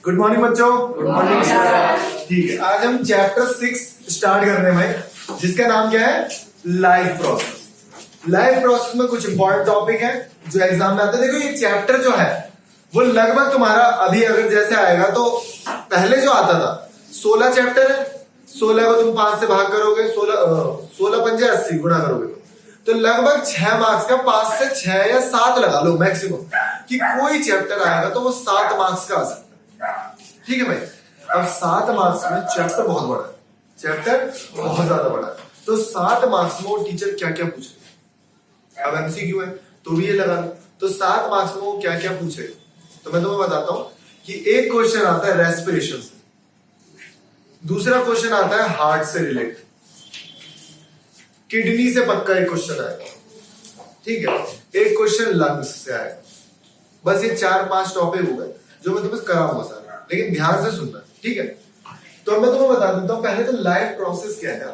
Good morning बच्चों। Good morning sir. ठीक है, आज हम चैप्टर 6 स्टार्ट कर रहे हैं भाई, जिसका नाम क्या है? Life process. लाइफ प्रोसेस में कुछ इंपॉर्टेंट टॉपिक है जो एग्जाम में आते हैं। देखो ये चैप्टर जो है वो लगभग तुम्हारा अभी अगर जैसे आएगा तो पहले जो आता था 16 चैप्टर है, 16 को तुम 5 से भाग करोगे, 16 पंजे 80 गुणा करोगे तो लगभग 6 मार्क्स का 5 से 6 या 7 लगा लो मैक्सिमम कि कोई चैप्टर आएगा तो वो 7 मार्क्स का आ सकता है। ठीक है भाई, अब 7 मार्क्स में चैप्टर बहुत बड़ा है, चैप्टर बहुत ज्यादा बड़ा है, तो 7 मार्क्स में वो टीचर क्या क्या पूछे। अब एमसीक्यू है तो भी ये लगा लो, तो 7 मार्क्स में वो क्या क्या पूछे तो मैं तुम्हें बताता हूं कि एक क्वेश्चन आता है रेस्पिरेशन से, दूसरा क्वेश्चन आता है हार्ट से रिलेटेड, किडनी से पक्का एक क्वेश्चन आएगा, ठीक है, एक क्वेश्चन लंग्स से आएगा। बस ये 4-5 टॉपिक हो गए जो मैं तुम्हें कराऊंगा सारा, लेकिन ध्यान से सुनना, ठीक है। तो मैं तुम्हें बता देता हूं पहले तो लाइफ प्रोसेस क्या है।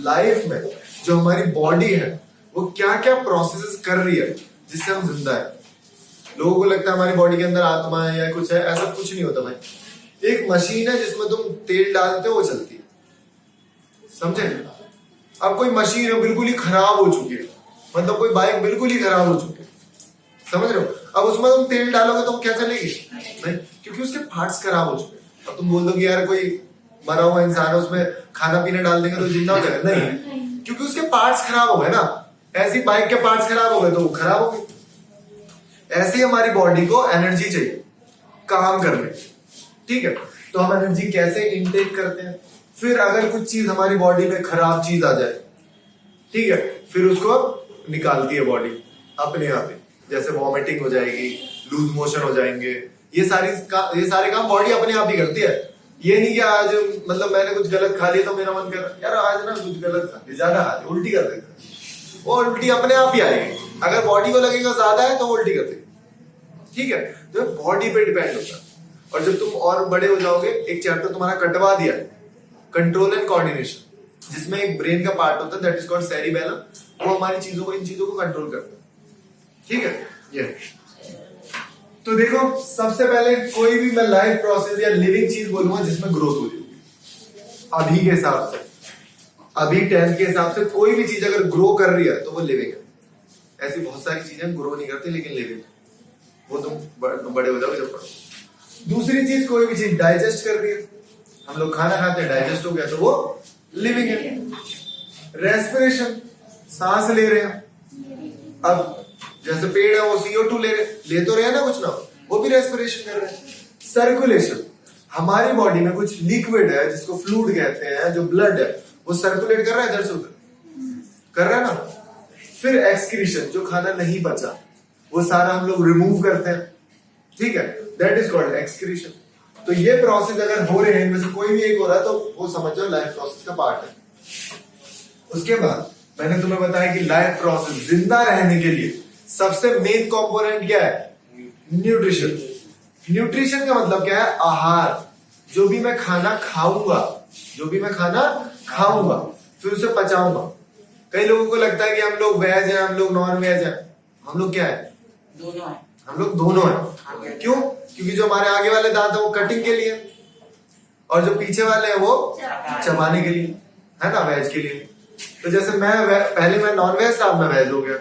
लाइफ में जो हमारी बॉडी है वो क्या क्या प्रोसेस कर रही है जिससे हम जिंदा है। लोगों को लगता है हमारी बॉडी के अंदर आत्मा है या कुछ है, ऐसा कुछ नहीं होता भाई। एक मशीन है जिसमें तुम तेल डालते हो वो चलती है, समझे। अब कोई मशीन है बिल्कुल ही खराब हो चुकी है, मतलब कोई बाइक बिल्कुल ही खराब हो चुकी है, समझ रहे हो, अब उसमें तुम तेल डालोगे तो वो क्या चलेगी नहीं, क्योंकि उसके पार्ट्स खराब हो चुके हैं। अब तुम बोल दो कि यार कोई मरा हुआ इंसान है उसमें खाना पीना डाल देंगे तो जिंदा हो जाएगा, नहीं, क्योंकि उसके पार्ट्स खराब हो गए ना। ऐसी बाइक के पार्ट्स खराब हो गए तो वो खराब हो गए। ऐसे ही हमारी बॉडी को एनर्जी चाहिए काम करने, ठीक है। तो हम एनर्जी कैसे इनटेक करते हैं, फिर अगर कुछ चीज हमारी बॉडी में खराब चीज आ जाए, ठीक है, फिर उसको निकालती है बॉडी अपने आप ही, जैसे वॉमिटिंग हो जाएगी, लूज मोशन हो जाएंगे, ये सारे काम बॉडी अपने आप ही करती है। ये नहीं कि आज मतलब मैंने कुछ गलत खा लिया तो मेरा मन कर यार आज ना कुछ गलत खा लिया, ज्यादा खा लिया, उल्टी कर देगा, वो उल्टी अपने आप ही आएगी। अगर बॉडी को लगेगा ज्यादा है तो उल्टी कर देगी, ठीक है। तो बॉडी पे डिपेंड होता है। और जब तुम और बड़े हो जाओगे, एक चैप्टर तुम्हारा कटवा दिया, कंट्रोल एंड कोऑर्डिनेशन, जिसमें एक ब्रेन का पार्ट होता है दैट इज कॉल्ड सेरिबेलम, वो हमारी चीजों को, इन चीजों को कंट्रोल करता है, ठीक है। ये तो देखो सबसे पहले कोई भी मैं लाइफ प्रोसेस या लिविंग चीज बोलूंगा जिसमें ग्रोथ हो रही होगी अभी के हिसाब से, अभी 10th के हिसाब से कोई भी चीज अगर ग्रो कर रही है तो वो लिविंग है। ऐसी बहुत सारी चीजें ग्रो नहीं करती लेकिन लिविंग है, वो तुम बड़े हो जाओगे जब पढ़ो। दूसरी चीज कोई भी चीज डाइजेस्ट कर रही है, हम लोग खाना खाते हैं डाइजेस्ट हो गया तो वो लिविंग है। रेस्पिरेशन, सांस ले रहे हैं, अब जैसे पेड़ है वो CO2 ले तो रहे हैं ना कुछ ना, वो भी रेस्पिरेशन कर रहे हैं। सर्कुलेशन, हमारी बॉडी में कुछ लिक्विड है जिसको फ्लूइड कहते हैं, जो ब्लड है वो सर्कुलेट कर रहा है, इधर से उधर कर रहा है ना। फिर एक्सक्रीशन, जो खाना नहीं बचा वो सारा हम लोग रिमूव करते हैं, ठीक है, दैट इज कॉल्ड एक्सक्रीशन। तो ये प्रोसेस अगर हो रहे हैं इनमें से कोई भी एक हो रहा है तो वो समझो लाइफ प्रोसेस का पार्ट है। उसके बाद मैंने तुम्हें बताया कि लाइफ प्रोसेस जिंदा रहने के लिए सबसे मेन कंपोनेंट क्या है? न्यूट्रिशन। न्यूट्रिशन का मतलब क्या है? आहार। जो भी मैं खाना खाऊंगा, फिर उसे पचाऊंगा। कई लोगों को लगता है कि हम लोग वेज हैं, हम लोग नॉन वेज हैं, हम लोग क्या है? दोनों है। हम लोग दोनों हैं। क्यों? क्योंकि जो हमारे आगे वाले दांत है वो कटिंग के लिए और जो पीछे वाले हैं वो चबाने के लिए, है ना, वेज के लिए। तो जैसे पहले मैं नॉन वेज था, अब मैं वेज हो गया।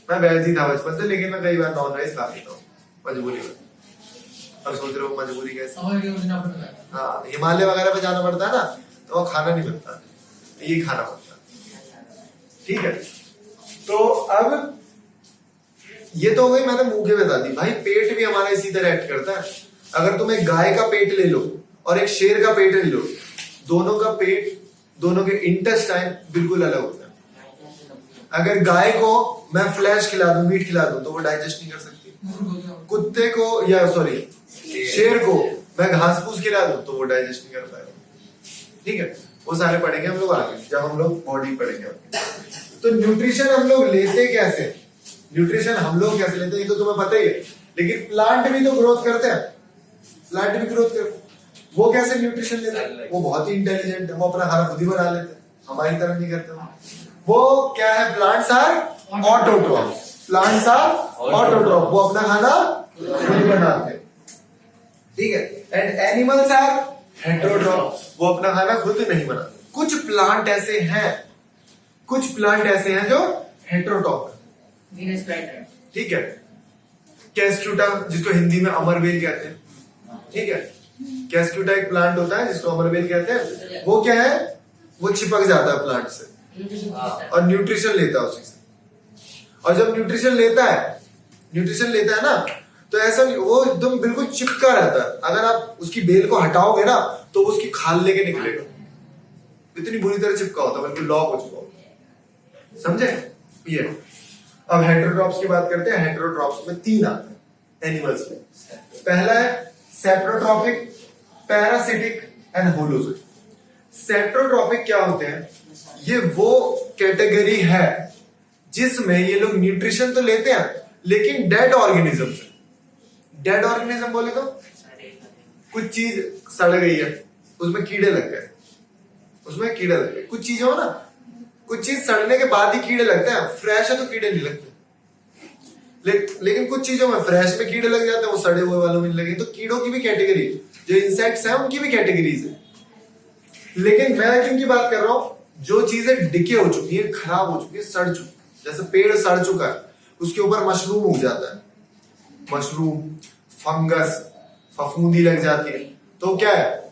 मैं वेज ही था बचपन से, लेकिन मैं कई बार नॉन वेज खा लेता हूँ मजबूरी में। और सोच रहे हो मजबूरी कैसे? हाँ, हिमालय वगैरह पे जाना पड़ता है ना, तो वो खाना नहीं मिलता, ये खाना पड़ता है, ठीक है। तो अब ये तो हो गई, मैंने मुंह के बता दी भाई। पेट भी हमारा इसी तरह एक्ट करता है। अगर तुम एक गाय का पेट ले लो और एक शेर का पेट ले लो, दोनों का पेट, दोनों के इंटेस्टाइन बिल्कुल अलग होता है। अगर गाय को मैं फ्लैश खिला दूं, मीट खिला दूं, तो वो डाइजेस्ट नहीं कर सकती। कुत्ते को या शेर को मैं घास फूस खिला दूं तो वो डाइजेस्ट नहीं कर पाएगा, ठीक है। वो सारे पढ़ेंगे हम लोग आगे जब हम लोग बॉडी पढ़ेंगे। तो न्यूट्रिशन हम लोग लेते कैसे? न्यूट्रिशन हम लोग कैसे लेते हैं ये तो तुम्हें पता ही है, लेकिन प्लांट भी तो ग्रोथ करते हैं, प्लांट भी ग्रोथ करते हैं। वो कैसे न्यूट्रिशन लेते हैं? वो बहुत ही इंटेलिजेंट है, वो अपना खाना खुद ही बना लेते हैं, हमारी तरह नहीं करते। वो क्या है? प्लांट्स आर ऑटोट्रॉफ्स, वो अपना खाना खुद ही बनाते हैं, ठीक है। एंड एनिमल्स आर हेटेरोट्रॉफ, वो अपना खाना खुद नहीं बनाते। कुछ प्लांट ऐसे हैं जो हेटेरोट्रॉफ, वीनस फ्लाईट्राइड। ठीक है। कैस्क्यूटा, जिसको हिंदी में अमरबेल कहते हैं, ठीक है। कैस्क्यूटा एक प्लांट होता है जिसको अमरबेल कहते हैं। वो क्या है, वो चिपक जाता है प्लांट से और न्यूट्रिशन लेता है उसी से। और जब न्यूट्रिशन लेता है ना, तो ऐसा नहीं, वो एकदम बिल्कुल चिपका रहता है। अगर आप उसकी बेल को हटाओगे ना तो वो उसकी खाल लेके निकलेगा, इतनी बुरी तरह चिपका होता है, बिल्कुल लॉक हो चुका होता है। समझे ये। अब हेटेरोट्रॉप्स की बात करते हैं। हेटेरोट्रॉप्स में 3 आते हैं एनिमल्स में। पहला है saprotrophic, parasitic and holozoic. Saprotrophic क्या होते हैं, ये वो कैटेगरी है जिसमें ये लोग न्यूट्रिशन तो लेते हैं लेकिन डेड ऑर्गेनिज्म से। डेड ऑर्गेनिज्म बोले तो कुछ चीज सड़ गई है, उसमें कीड़े लग गए, कुछ चीजें हो ना, कुछ चीज सड़ने के बाद ही कीड़े लगते हैं। फ्रेश है तो कीड़े नहीं लगते, लेकिन कुछ चीजों में फ्रेश में कीड़े लग जाते हैं, वो सड़े हुए वालों में नहीं लगे। तो कीड़ों की भी कैटेगरी, जो इंसेक्ट्स हैं उनकी भी कैटेगरीज है। लेकिन मैं किनकी बात कर रहा हूं, जो चीजें डिके हो चुकी है, खराब हो चुकी है, सड़ चुकी, जैसे पेड़ सड़ चुका है, उसके ऊपर मशरूम उग जाता है, मशरूम, फंगस, फफूंदी लग जाती है, तो क्या है,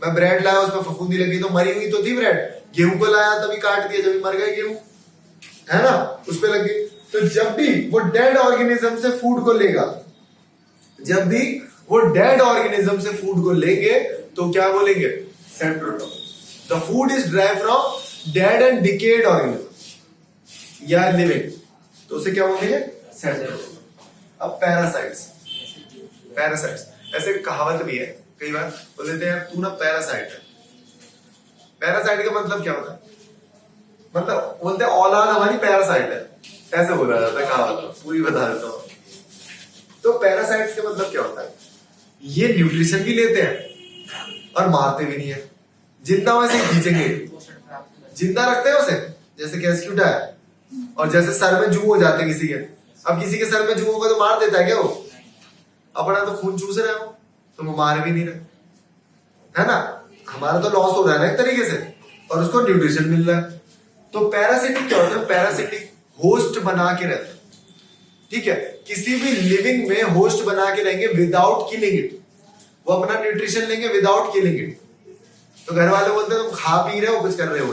मैं ब्रेड लाया उसमें फफूंदी लगी तो मरी हुई तो थी ब्रेड। गेहूं को लाया तभी काट दिया, जब मर गए गेहूं, है ना, उस पे लग गई। तो जब भी वो डेड ऑर्गेनिज्म से फूड को लेगा, तो क्या बोलेंगे, saprotroph. The food is drive from dead and decayed organism या लिविंग, तो उसे क्या बोलेंगे, सेप्रोट्रॉप। अब पैरासाइट्स, ऐसे कहावत भी है, कई बार बोल देते हैं तू ना पैरासाइट है। पैरासाइट का मतलब क्या होता है, मतलब बोलते हैं औलाद हमारी पैरासाइट है, ऐसे बोला जाता है कहावत, पूरी बता देता हूं। तो पैरासाइट्स का मतलब क्या होता है, ये न्यूट्रिशन भी लेते हैं और मारते भी नहीं है, जिंदा वैसे खींचेंगे, जिंदा रखते हैं उसे, जैसे कैस्क्यूटा है, और जैसे सर में जू हो जाते हैं किसी के। अब किसी के सर में जू होगा तो मार देता है क्या वो, अपना तो खून चूस रहे हो तो वो मार भी नहीं रहे, है ना, हमारा तो लॉस हो रहा है ना एक तरीके से, और उसको न्यूट्रिशन मिल रहा है। तो पैरासिटिक क्या होता है, पैरासिटिक होस्ट बना के रहता है, ठीक है, किसी भी लिविंग में होस्ट बना के रहेंगे विदाउट किलिंग इट, वो अपना न्यूट्रिशन लेंगे विदाउट किलिंग इट। तो घर वाले बोलते हैं तुम खा पी रहे हो, कुछ कर रहे हो,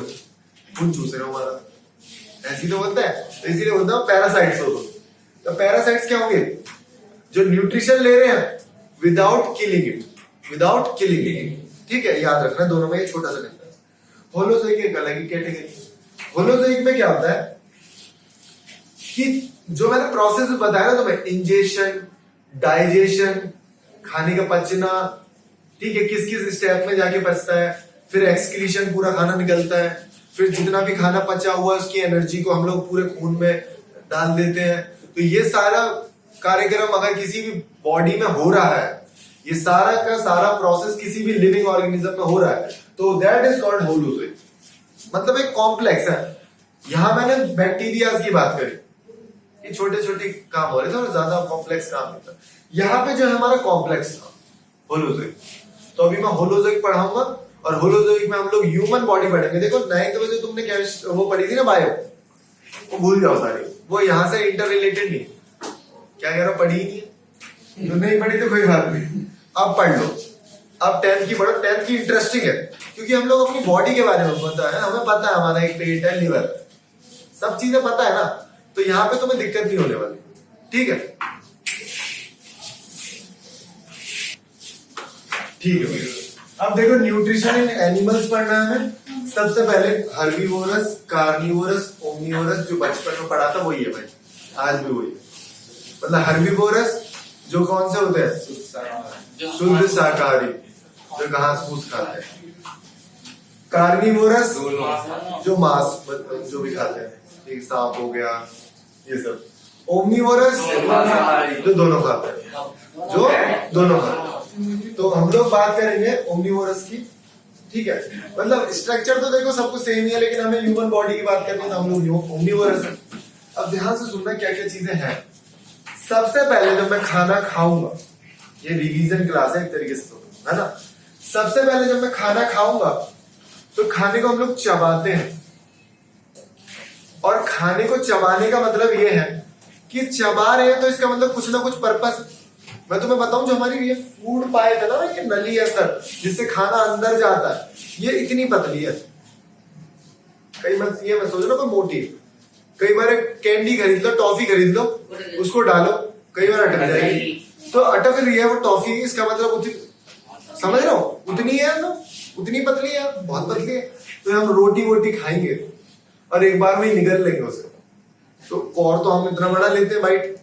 खून चूस रहे हो हमारा, ऐसी तो बोलता है, तो इसीलिए बोलता हूं पैरासाइट्स हो। तो पैरासाइट्स क्या होंगे, जो न्यूट्रिशन ले रहे हैं विदाउट किलिंग इट, ठीक है, याद रखना दोनों में ये छोटा सा डिफरेंस। होलोजोइक एक अलग ही कैटेगरी। होलोजोइक में क्या होता है कि जो मैंने प्रोसेस बताया ना तुम्हें, इंजेशन, डाइजेशन, खाने का पचना, ठीक है, किस किस स्टेप में जाके पचता है, फिर एक्सक्रीशन, पूरा खाना निकलता है, फिर जितना भी खाना पचा हुआ उसकी एनर्जी को हम लोग पूरे खून में डाल देते हैं। तो ये सारा कार्यक्रम अगर किसी भी बॉडी में हो रहा है, ये सारा का सारा प्रोसेस किसी भी लिविंग ऑर्गेनिज्म में हो रहा है, तो दैट इज कॉल्ड होलोजोइक। मतलब एक कॉम्प्लेक्स है। यहां मैंने बैक्टीरिया की बात करी, ये छोटे छोटे काम हो रहे थे और ज्यादा कॉम्प्लेक्स काम नहीं था। यहाँ पे जो है हमारा कॉम्प्लेक्स था होलोजोइक। तो अभी मैं होलोजोइक पढ़ाऊंगा, और होलोजोइक में हम लोग ह्यूमन बॉडी पढ़ेंगे। देखो 9th में जो तुमने केमिस्ट्री वो पढ़ी थी ना, बायो, वो भूल जाओ सारी, वो यहाँ से इंटर रिलेटेड नहीं। क्या कह रहा हूं, पढ़ी ही नहीं, तो नहीं पढ़ी तो कोई बात नहीं, अब पढ़ लो। अब 10th की पढ़ो, 10th की इंटरेस्टिंग है क्योंकि हम लोग अपनी बॉडी के बारे में पता है, हमें पता है हमारा एक पेट है, लिवर, सब चीजें पता है ना, तो यहाँ पे तुम्हें दिक्कत नहीं होने वाली, ठीक है, ठीक है। अब देखो न्यूट्रिशन इन एनिमल्स पढ़ना है हमें। सबसे पहले हर्बीवोरस, कार्निवोरस, ओमनीवोरस, जो बचपन में पढ़ा था वही है भाई, आज भी वही है। मतलब हर्बीवोरस जो कौन से होते हैं, शुद्ध शाकाहारी, जो घास फूस खाते हैं। कार्निवोरस जो मांस जो भी खाते हैं, एक सांप हो गया, ये सब। ओमनीवोरस जो दोनों खाते हैं, जो दोनों खाते हैं। तो हम लोग बात करेंगे ओमनीवोरस की, ठीक है। मतलब स्ट्रक्चर तो देखो सब कुछ सेम ही है, लेकिन हमें ह्यूमन बॉडी की बात करनी है तो हम लोग ओमनीवोरस है। अब ध्यान से सुनना क्या क्या चीजें हैं। सबसे पहले जब मैं खाना खाऊंगा, ये रिवीजन क्लास है एक तरीके से, तो है ना। सबसे पहले जब मैं खाना खाऊंगा तो खाने को हम लोग चबाते हैं, और खाने को चबाने का मतलब ये है कि चबा रहे हैं तो इसका मतलब कुछ ना कुछ पर्पस। मैं तुम्हें बताऊं, जो हमारी ये फूड पाइप है ना, ये नली है अंदर जिससे खाना अंदर जाता है, ये इतनी पतली है। कई मत ये मत सोचो ना कोई मोटी, कई बार एक कैंडी खरीद लो, टॉफी खरीद लो, उसको डालो, कई बार अटक जाएगी। तो अटक रही है वो टॉफी, इसका मतलब उतनी, समझ रहे हो, उतनी है ना, उतनी पतली है, बहुत पतली है। तो हम रोटी वोटी खाएंगे और एक बार में ही निगल लेंगे उसको, तो हम इतना बड़ा लेते हैं बाइट,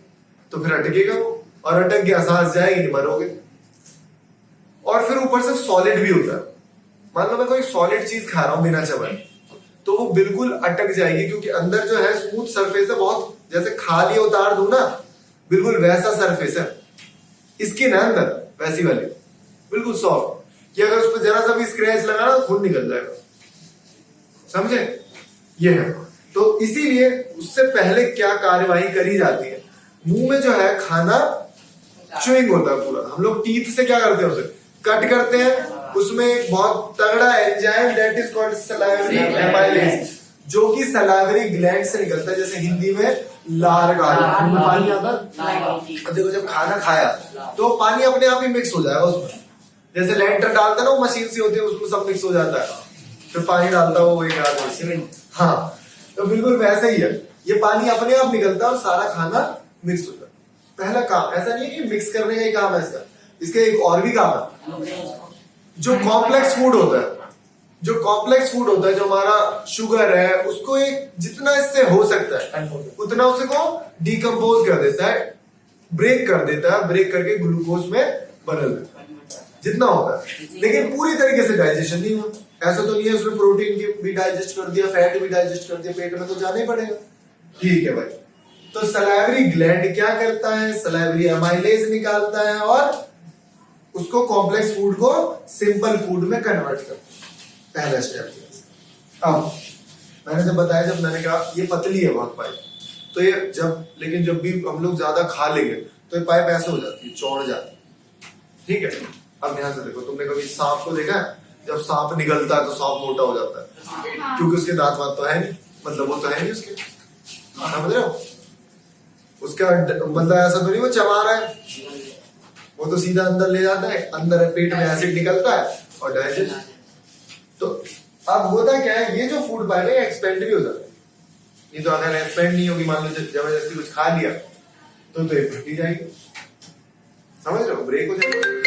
तो फिर अटकेगा वो, और अटक गया, सांस जाएगी नहीं, मरोगे। और फिर ऊपर से सॉलिड भी होता है। मान लो मैं कोई सॉलिड चीज खा रहा हूं बिना चबाए, तो वो बिल्कुल अटक जाएगी, क्योंकि अंदर जो है स्मूथ सरफेस है, बहुत जैसे खाली उतार दूं ना, बिल्कुल वैसा सरफेस है। स्किन है अंदर वैसी वाली, बिल्कुल सॉफ्ट, कि अगर उस पर जरा सा भी स्क्रैच लगा ना, खून निकल जाएगा। समझे? ये है। तो इसीलिए उससे पहले क्या कार्यवाही करी जाती है, मुंह में जो है खाना च्युइंग होता है पूरा। हम लोग टीथ से क्या करते हैं, उसे कट करते हैं, उसमें एक बहुत तगड़ा enzyme that is called salivary amylase, जो कि सलाइवरी ग्लैंड से निकलता है। जैसे हिंदी में लार का पानी आता है, देखो जब खाना खाया तो पानी अपने आप ही मिक्स हो जाएगा उसमें, जैसे लेंटर डालता है ना, वो मशीन सी होती है, उसमें सब मिक्स हो जाता है, फिर पानी डालता है वो एक आदमी। हाँ, तो बिल्कुल वैसा ही है, ये पानी अपने आप निकलता है और सारा खाना मिक्स होता है। पहला काम ऐसा नहीं है कि मिक्स करने का ही काम है इसका, इसका एक और भी काम है। जो कॉम्प्लेक्स फूड होता है, जो हमारा शुगर है, उसको एक जितना इससे हो सकता है उतना उसको डिकम्पोज कर देता है, ब्रेक कर देता है, ब्रेक करके ग्लूकोज में बदल देता है जितना होता है। लेकिन पूरी तरीके से डाइजेशन नहीं हुआ, ऐसा तो नहीं है उसने प्रोटीन की भी डाइजेस्ट कर दिया, फैट भी डाइजेस्ट कर दिया, पेट में तो जाना ही पड़ेगा। ठीक है भाई, तो सलाइवरी ग्लैंड क्या करता है, सलाइवरी एमाइलेज निकालता है और उसको कॉम्प्लेक्स फूड को सिंपल फूड में कन्वर्ट करता है। पहला स्टेप। अब मैंने जब बताया, जब मैंने कहा ये पतली है बहुत पाइप, तो ये लेकिन जब भी हम लोग ज्यादा खा लेंगे तो ये पाइप ऐसे हो जाती है, चौड़ जाती है। ठीक है, अब ध्यान से देखो, तुमने कभी सांप को देखा है? जब सांप निगलता है तो सांप मोटा हो जाता है, क्योंकि उसके दांत वात तो है नहीं, मतलब वो तो है नहीं उसके, समझ रहे हो? उसका मतलब ऐसा तो नहीं वो चबा रहा है, वो तो सीधा अंदर ले जाता है, अंदर पेट में एसिड निकलता है और डाइजेस्ट। तो अब होता क्या है, ये जो फूड पाइप है एक्सपेंड भी हो जाता है। नहीं तो अगर एक्सपेंड नहीं होगी, मान लो जबरदस्ती कुछ खा लिया तो ये फटी जाएगी, समझ रहे हो, ब्रेक हो जाएगी।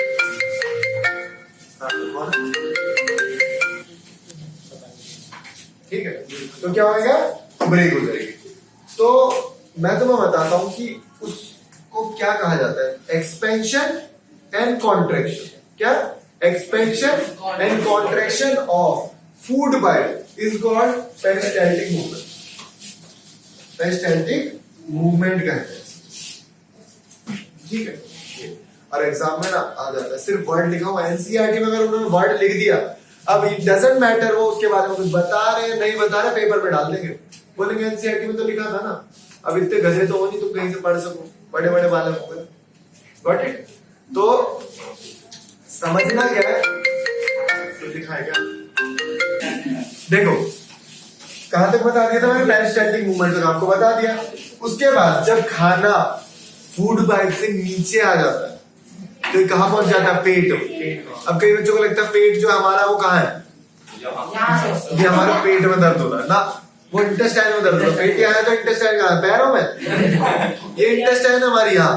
ठीक है, तो क्या होगा, ब्रेक हो जाएगी। तो मैं तुम्हें बताता हूं कि उसको क्या कहा जाता है, एक्सपेंशन एंड कॉन्ट्रैक्शन। क्या? Expansion and contraction of food pipe is called peristaltic movement. Peristaltic movement कहते हैं। ठीक है, और एग्जाम में ना आ जाता है, सिर्फ वर्ड लिखा हुआ, एनसीईआरटी में अगर उन्होंने वर्ड लिख दिया, अब इट डजंट मैटर वो उसके बारे में कुछ बता रहे नहीं बता रहे, पेपर पे डाल देंगे, बोलेंगे एनसीईआरटी में तो लिखा था ना। अब इतने गधे तो हो नहीं तुम कहीं से पढ़ सको, बड़े बड़े बालक हो गए। Got it? तो समझना क्या है, तो लिखा है क्या, देखो कहां तक बता दिया था मैंने, पेरिस्टाल्टिक मूवमेंट तक आपको बता दिया। उसके बाद जब खाना फूड पाइप से नीचे आ जाता है तो ये कहां पहुंच जाता है, पेट। अब कई बच्चों को लगता है पेट जो हमारा वो कहां है, ये हमारे पेट में दर्द हो रहा है ना, वो इंटेस्टाइन में दर्द हो रहा है। पेट यहाँ है तो इंटेस्टाइन कहां है, पैरों में, ये इंटेस्टाइन है हमारी, यहाँ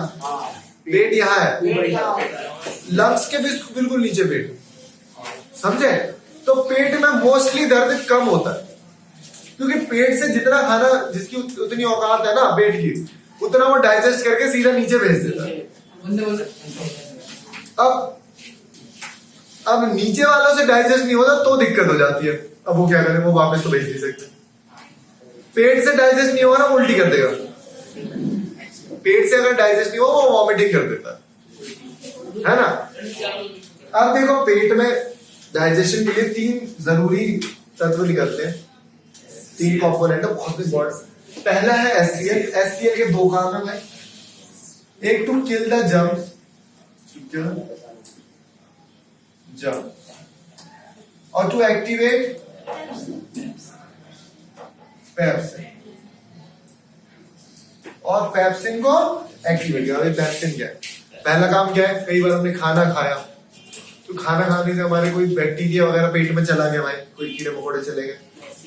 पेट यहाँ है, लंग्स के भी बिल्कुल नीचे पेट, समझे? तो पेट में मोस्टली दर्द कम होता है, क्योंकि पेट से जितना खाना, जिसकी उतनी औकात है ना पेट की, उतना वो डाइजेस्ट करके सीधा नीचे भेज देता है। अब नीचे वालों से डाइजेस्ट नहीं होता तो दिक्कत हो जाती है। अब वो क्या करें, वो वापस तो भेज नहीं सकते। पेट से डाइजेस्ट नहीं होगा ना, उल्टी कर देगा। पेट से अगर डाइजेस्ट नहीं हो, वो वॉमिटिंग कर देता है ना। अब देखो, पेट में डाइजेशन के लिए 3 जरूरी तत्व निकलते हैं, 3 कॉम्पोनेंट है, बहुत इंपॉर्टेंट। पहला है एचसीएल। एचसीएल के 2 काम है भाई, एक to kill the germs, jump, और टू एक्टिवेट पेप्सिन, और पेप्सिन को एक्टिवेट किया। अभी पेप्सिन क्या है? पहला काम क्या है? कई बार हमने खाना खाया, तो खाना खाने से हमारे कोई बैक्टीरिया वगैरह पेट में चला गया भाई, कोई कीड़े मकोड़े चले गए,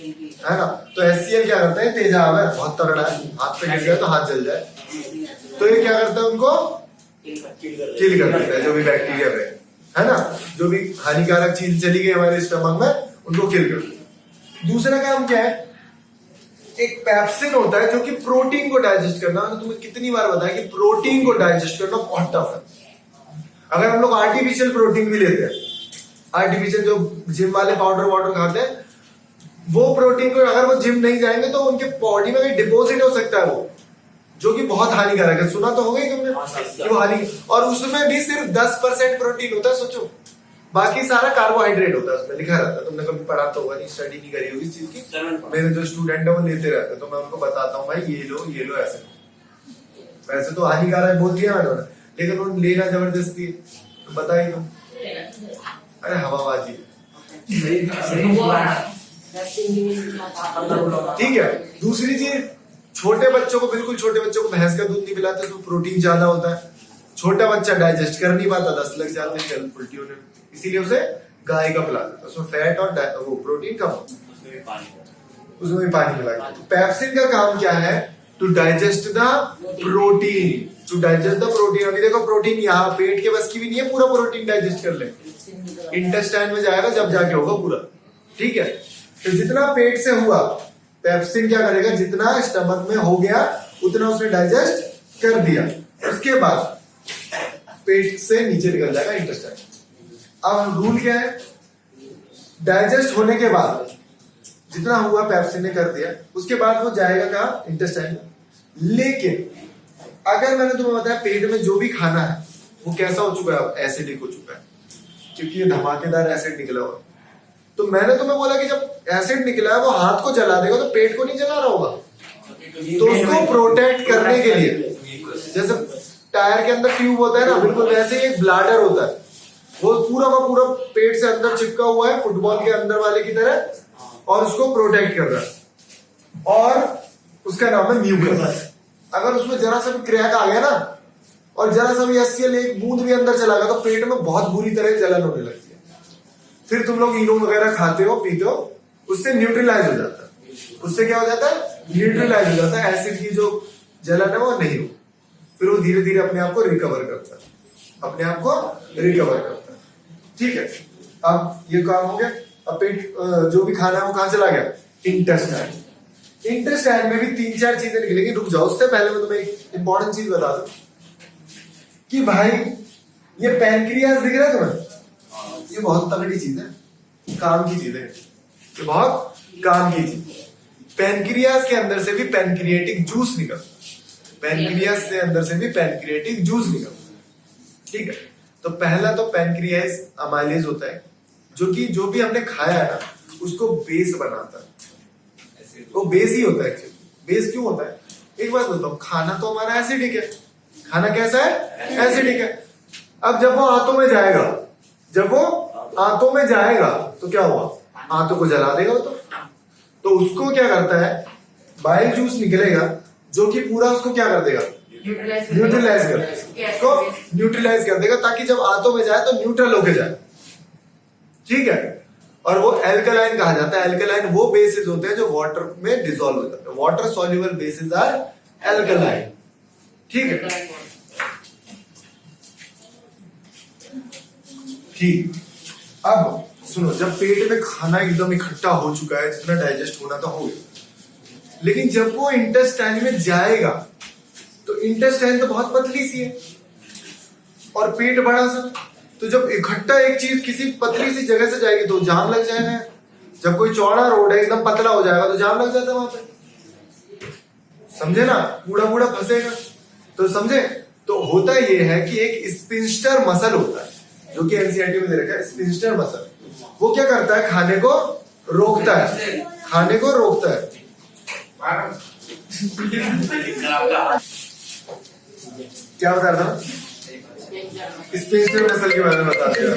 है ना? तो HCl क्या करता है? तेजाब है, बहुत तगड़ा है, हाथ पे गिर जाए तो हाथ जल जाए, तो ये क्या करता है? उनको किल कर देता है, जो भी बैक्टीरिया है ना, जो भी हानिकारक चीज चली गई हमारे स्टमक में, उनको किल कर देता है। दूसरा काम क्या है? एक पेप्सिन होता है जो कि प्रोटीन को डाइजेस्ट करना। मैंने तुम्हें कितनी बार बताया कि प्रोटीन को डाइजेस्ट करना बहुत टफ है। अगर हम लोग आर्टिफिशियल प्रोटीन भी लेते हैं, आर्टिफिशियल जो जिम वाले पाउडर वाउडर खाते हैं, वो प्रोटीन को अगर वो जिम नहीं जाएंगे तो उनके बॉडी में डिपॉजिट हो सकता है, वो जो कि बहुत हानिकारक है। सुना तो होगा ही तुमने कि वो हानि, और उसमें भी सिर्फ 10% प्रोटीन होता है, सोचो, बाकी सारा कार्बोहाइड्रेट होता है, उसमें लिखा रहता है। तुमने कभी पढ़ा तो होगा नहीं, स्टडी नहीं करी होगी इस चीज की। मेरे जो स्टूडेंट है वो लेते रहते हैं, तो मैं उनको बताता हूँ भाई ये लो ऐसे। वैसे तो हानिकारक बोल दिया मैंने, लेकिन वो लेना जबरदस्ती है, तो बताइए तुम। अरे हवाबाजी, ठीक है। दूसरी चीज, छोटे बच्चों को, बिल्कुल छोटे बच्चों को भैंस का दूध नहीं पिलाते, तो प्रोटीन ज्यादा होता है। छोटा बच्चा डाइजेस्ट कर नहीं पाता, 10 लग जाते हैं, चल उल्टी होने, इसीलिए उसे गाय का पिलाते, उसमें फैट और वो प्रोटीन कम, उसमें भी पानी मिला के। तो पेप्सिन का काम क्या है? To digest the protein, to digest the protein. अभी देखो प्रोटीन यहाँ पेट के बस की भी नहीं है पूरा प्रोटीन डाइजेस्ट कर ले, इंटेस्टाइन में जाएगा जब जाके होगा पूरा, ठीक है। तो जितना पेट से हुआ, पेप्सिन क्या करेगा? जितना स्टमक में हो गया उतना उसने डाइजेस्ट कर दिया, उसके बाद पेट से नीचे निकल जाएगा इंटेस्टाइन। अब रूल क्या है? डाइजेस्ट होने के बाद जितना हुआ पेप्सिन ने कर दिया, उसके बाद वो जाएगा कहाँ? इंटेस्टाइन में। लेकिन अगर मैंने तुम्हें बताया पेट में जो भी खाना है वो कैसा हो चुका है? एसिडिक हो चुका है, क्योंकि ये धमाकेदार एसिड निकला हुआ। तो मैंने तुम्हें बोला कि जब एसिड निकला है वो हाथ को जला देगा, तो पेट को नहीं जला रहा होगा, तो उसको प्रोटेक्ट करने के लिए, जैसे टायर के अंदर ट्यूब होता है ना, बिल्कुल वैसे ही एक ब्लाडर होता है, वो पूरा का पूरा पेट से अंदर चिपका हुआ है, फुटबॉल के अंदर वाले की तरह, और उसको प्रोटेक्ट कर रहा है, और उसका नाम है म्यूकस। अगर उसमें जरा सा भी क्रैक आ गया ना, और जरा सा भी HCl एक बूंद भी अंदर चला गया, तो पेट में बहुत बुरी तरह जलन होने लगती है। फिर तुम लोग इनो वगैरह खाते हो, पीते हो, उससे न्यूट्रलाइज हो जाता है। उससे क्या हो जाता है? न्यूट्रलाइज हो जाता है, एसिड की जो जलन है वो नहीं हो, फिर वो धीरे धीरे अपने आप को रिकवर करता है, अपने आप को रिकवर करता है, ठीक है। अब ये काम हो गया। अब पेट जो भी खाना है वो कहां चला गया? इंटेस्टाइन। इंटेस्टाइन में भी 3-4 चीजें निकलेंगी। रुक जाओ, उससे पहले मैं तुम्हें एक इंपॉर्टेंट चीज बता दूं कि भाई ये पैनक्रियास दिख रहा है तुम्हें? ये बहुत तगड़ी चीज है, काम की चीज है, ये बहुत काम की चीज। पैनक्रियास के अंदर से भी पैनक्रिएटिक जूस निकलता है, पैनक्रियास से अंदर से भी पैनक्रिएटिक जूस निकलता है, ठीक है। तो पहला तो पैनक्रियास अमाइलेज होता है, जो कि जो भी हमने खाया है ना उसको बेस बनाता है, वो बेस ही होता है। बेस क्यों होता है? एक बात बताओ, खाना तो हमारा एसिडिक है, खाना कैसा है? एसिडिक है। अब जब वो आंतों में जाएगा, जब वो आंतों में जाएगा तो क्या हुआ? आंतों को जला देगा तो उसको क्या करता है? बाइल जूस निकलेगा जो कि पूरा उसको क्या कर देगा? न्यूट्रलाइज कर देगा, उसको न्यूट्रलाइज कर देगा, ताकि जब आंतों में जाए तो न्यूट्रल होके जाए, ठीक है। और वो एल्कलाइन कहा जाता है। एल्कलाइन वो बेसिस होते हैं जो वाटर में डिसॉल्व हो जाते हैं, water soluble bases are alkaline, ठीक है। ठीक, अब सुनो, जब पेट में खाना एकदम इकट्ठा हो चुका है, जितना डाइजेस्ट होना था हो गया, लेकिन जब वो इंटेस्टाइन में जाएगा तो इंटेस्टाइन तो बहुत पतली सी है और पेट बड़ा सा, तो जब इकट्ठा एक चीज किसी पतली सी जगह से जाएगी तो जाम लग जाएगा। जब कोई चौड़ा रोड है एकदम पतला हो जाएगा तो जाम लग जाता है वहां पे, समझे ना? कूड़ा कूड़ा फंसेगा, तो समझे? तो होता ये है कि एक स्पिंस्टर मसल होता है, जो कि एनसीईआरटी में दे रखा है, स्पिंस्टर मसल। वो क्या करता है? खाने को रोकता है, खाने को रोकता है। क्या बता रहा था? स्पिंस्टर मसल के बारे में बता दिया।